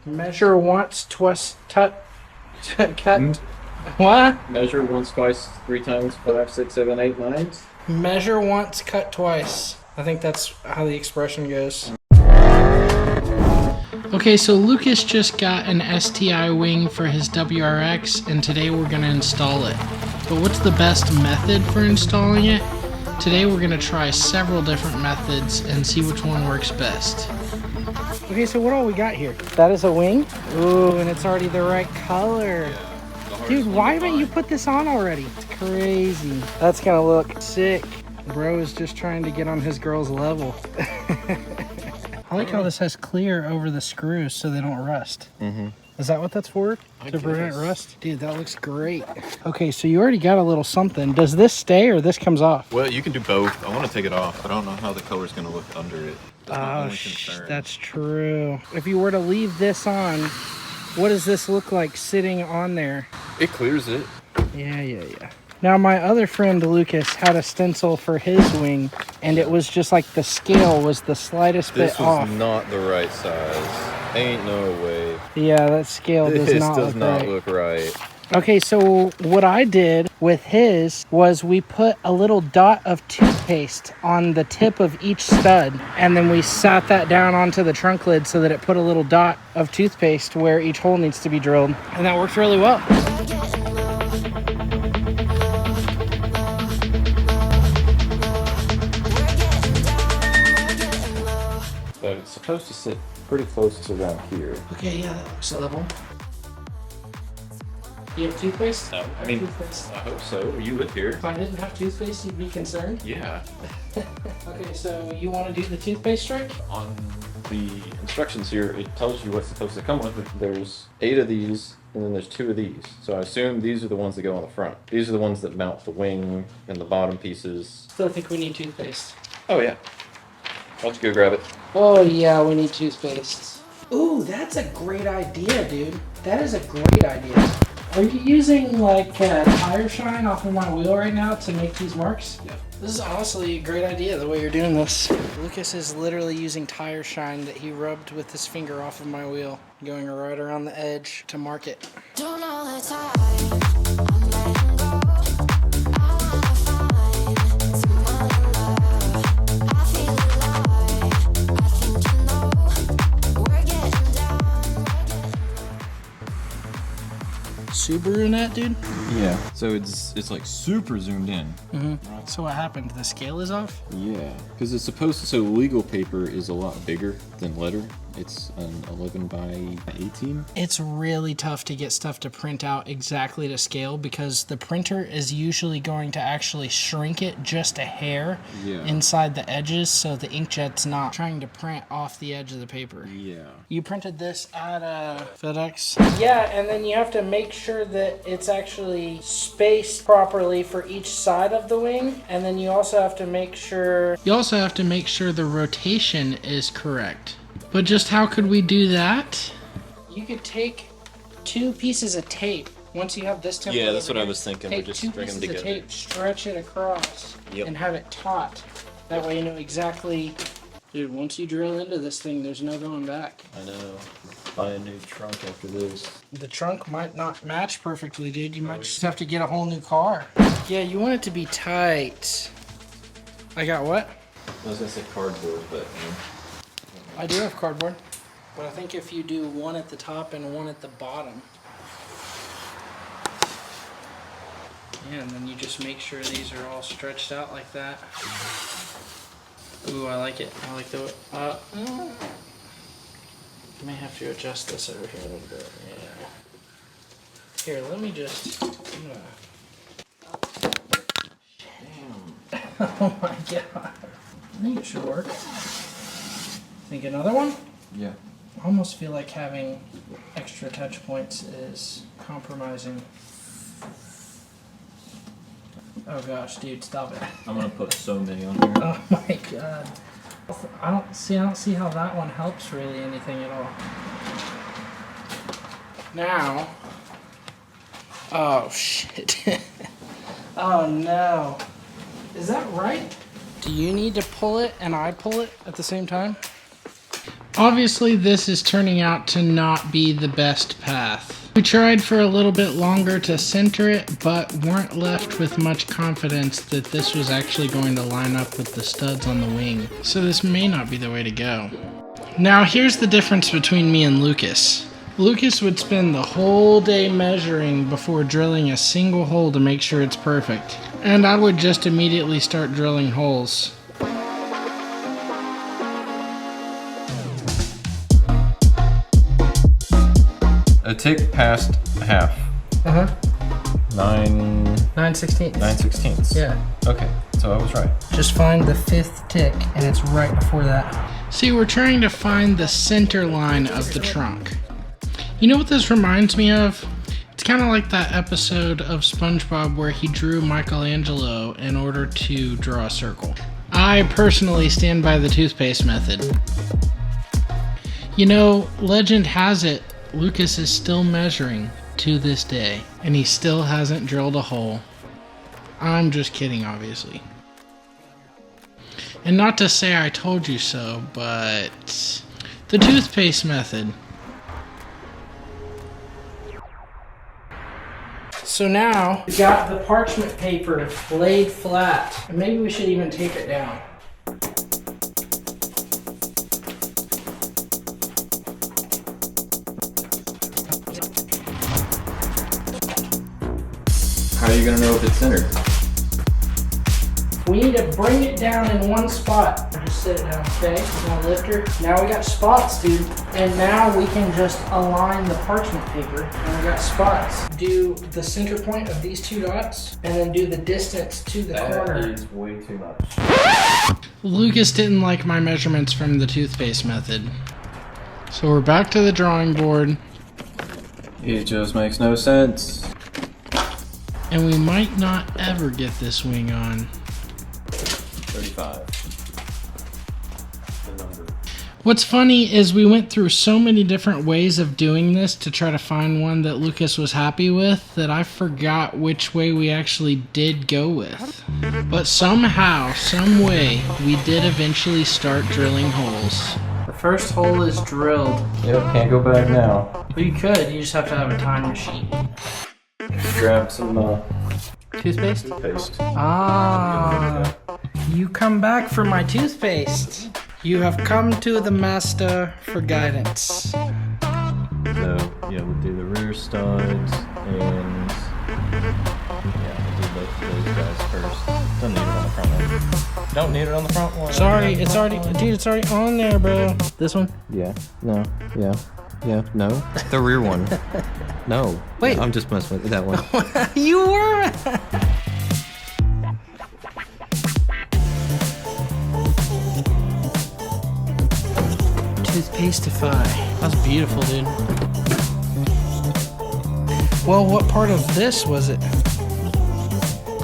Measure once, twice, cut. What? Measure once, twice, 3 times, 5, 6, 7, 8, 9. Measure once, cut twice. I think that's how the expression goes. Okay, so Lucas just got an STI wing for his WRX, and today we're going to install it. But what's the best method for installing it? Today we're going to try several different methods and see which one works best. Okay, so what all we got here? That is a wing? Ooh, and it's already the right color. Yeah, dude, why haven't you put this on already? It's crazy. That's going to look sick. Bro is just trying to get on his girl's level. I like how this has clear over the screws so they don't rust. Mm-hmm. Is that what that's for? To prevent rust? Dude, that looks great. Okay, so you already got a little something. Does this stay or this comes off? Well, you can do both. I want to take it off. I don't know how the color's going to look under it. That's my only concern. That's true. If you were to leave this on, what does this look like sitting on there? It clears it. Yeah. Now, my other friend, Lucas, had a stencil for his wing, and it was just like the scale was the slightest bit off. This was not the right size. Ain't no way. Yeah, that scale does not look right. Okay, so what I did with his was we put a little dot of toothpaste on the tip of each stud, and then we sat that down onto the trunk lid so that it put a little dot of toothpaste where each hole needs to be drilled, and that worked really well. So it's supposed to sit pretty close to around here. Okay, yeah, that looks level. You have toothpaste? No, I mean, I hope so. You live here. If I didn't have toothpaste, you'd be concerned? Yeah. Okay, so you want to do the toothpaste trick? On the instructions here, it tells you what's supposed to come with it. There's 8 of these, and then there's 2 of these. So I assume these are the ones that go on the front. These are the ones that mount the wing and the bottom pieces. Still think we need toothpaste. Oh, yeah. Why don't you go grab it? Oh, yeah, we need toothpaste. Ooh, that's a great idea, dude. That is a great idea. Are you using like tire shine off of my wheel right now to make these marks? Yeah. This is honestly a great idea the way you're doing this. Lucas is literally using tire shine that he rubbed with his finger off of my wheel, going right around the edge to mark it. Don't know the time. I'm letting go. I wanna find someone in love. I feel alive. I think you know we're getting down. Subaru net, dude? Yeah. So it's like super zoomed in. Mm-hmm. Right. So what happened? The scale is off? Yeah. Because it's supposed to, so legal paper is a lot bigger than letter. It's an 11 by 18. It's really tough to get stuff to print out exactly to scale because the printer is usually going to actually shrink it just a hair inside the edges so the inkjet's not trying to print off the edge of the paper. Yeah. You printed this at FedEx? Yeah, and then you have to make sure that it's actually spaced properly for each side of the wing, and then you also have to make sure the rotation is correct. But just how could we do that? You could take 2 pieces of tape. Once you have this template, yeah, that's what I was thinking. We're just bring them together. Tape, stretch it across, and have it taut. That way you know exactly. Dude, once you drill into this thing, there's no going back. I know. Buy a new trunk after this. The trunk might not match perfectly, dude. You might just have to get a whole new car. Yeah, you want it to be tight. I got what? I was gonna say cardboard, but. I do have cardboard, but I think if you do one at the top and one at the bottom. Yeah, and then you just make sure these are all stretched out like that. Ooh, I like it. I like the I may have to adjust this over here a little bit. Yeah. Here, let me just. Damn. Oh my god. I think it should work. Think another one? Yeah. I almost feel like having extra touch points is compromising. Oh gosh, dude, stop it. I'm gonna put so many on here. Oh my god. I don't see how that one helps really anything at all. Now. Oh shit. Oh no. Is that right? Do you need to pull it and I pull it at the same time? Obviously, this is turning out to not be the best path. We tried for a little bit longer to center it, but weren't left with much confidence that this was actually going to line up with the studs on the wing. So this may not be the way to go. Now here's the difference between me and Lucas. Lucas would spend the whole day measuring before drilling a single hole to make sure it's perfect. And I would just immediately start drilling holes. A tick past half. 9/16. 9/16. Yeah. Okay, so I was right. Just find the 5th tick, and it's right before that. See, we're trying to find the center line of the trunk. You know what this reminds me of? It's kind of like that episode of SpongeBob where he drew Michelangelo in order to draw a circle. I personally stand by the toothpaste method. You know, legend has it, Lucas is still measuring to this day, and he still hasn't drilled a hole. I'm just kidding, obviously. And not to say I told you so, but the toothpaste method. So now we got the parchment paper laid flat, and maybe we should even tape it down. How are you gonna know if it's centered? We need to bring it down in one spot. Just sit it down, okay? You want a lifter? Now we got spots, dude. And now we can just align the parchment paper. And we got spots. Do the center point of these 2 dots, and then do the distance to the corner. That is way too much. Lucas didn't like my measurements from the toothpaste method. So we're back to the drawing board. It just makes no sense. And we might not ever get this wing on. 35. The number. What's funny is we went through so many different ways of doing this to try to find one that Lucas was happy with that I forgot which way we actually did go with. But somehow, some way, we did eventually start drilling holes. The first hole is drilled. Yep, can't go back now. Well, you could, you just have to have a time machine. Grab some Toothpaste? paste. Ah, you come back for my toothpaste. You have come to the master for guidance. So, yeah, we'll do the rear studs and yeah, we'll do both of those guys first. Don't need it on the front one. Don't need it on the front one. Sorry, it's already, dude, it's already on there, bro. This one? Yeah. No. Yeah. Yeah. No. The rear one. No. Wait. I'm just messing with that one. You were. Toothpasteify. That's beautiful, dude. Well, what part of this was it?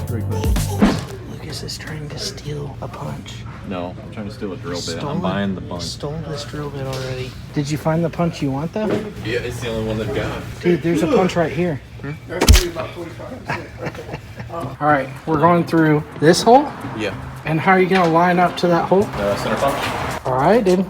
Great question. Lucas is trying to steal a punch. No, I'm trying to steal a drill bit. I'm buying the punch. Stole this drill bit already. Did you find the punch you want, though? Yeah, it's the only one they've got. Dude, there's a punch right here. That's only about 45. All right, we're going through this hole. Yeah. And how are you gonna line up to that hole? Center punch. All right, dude.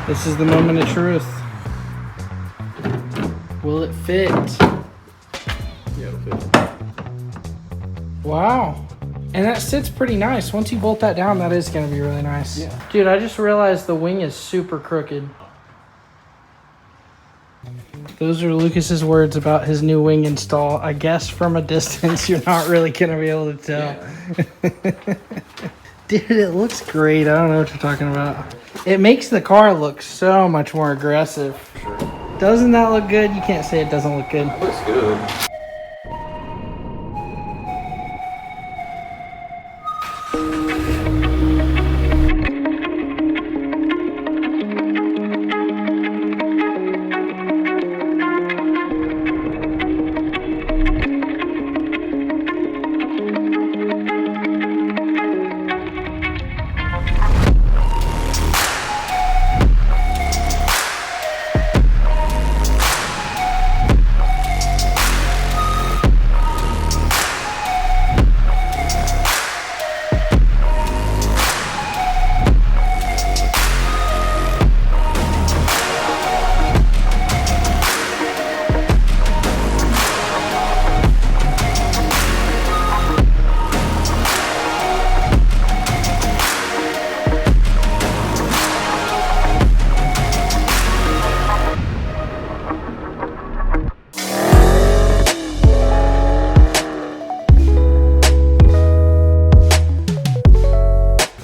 This is the moment of truth. Will it fit? Yeah, it'll fit. Wow. And that sits pretty nice. Once you bolt that down, that is going to be really nice. Yeah. Dude, I just realized the wing is super crooked. Those are Lucas's words about his new wing install. I guess from a distance, you're not really going to be able to tell. Yeah. Dude, it looks great. I don't know what you're talking about. It makes the car look so much more aggressive. Sure. Doesn't that look good? You can't say it doesn't look good. Looks good.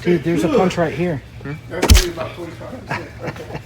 Dude, there's a punch right here. That's gonna be about 45 cents. Okay.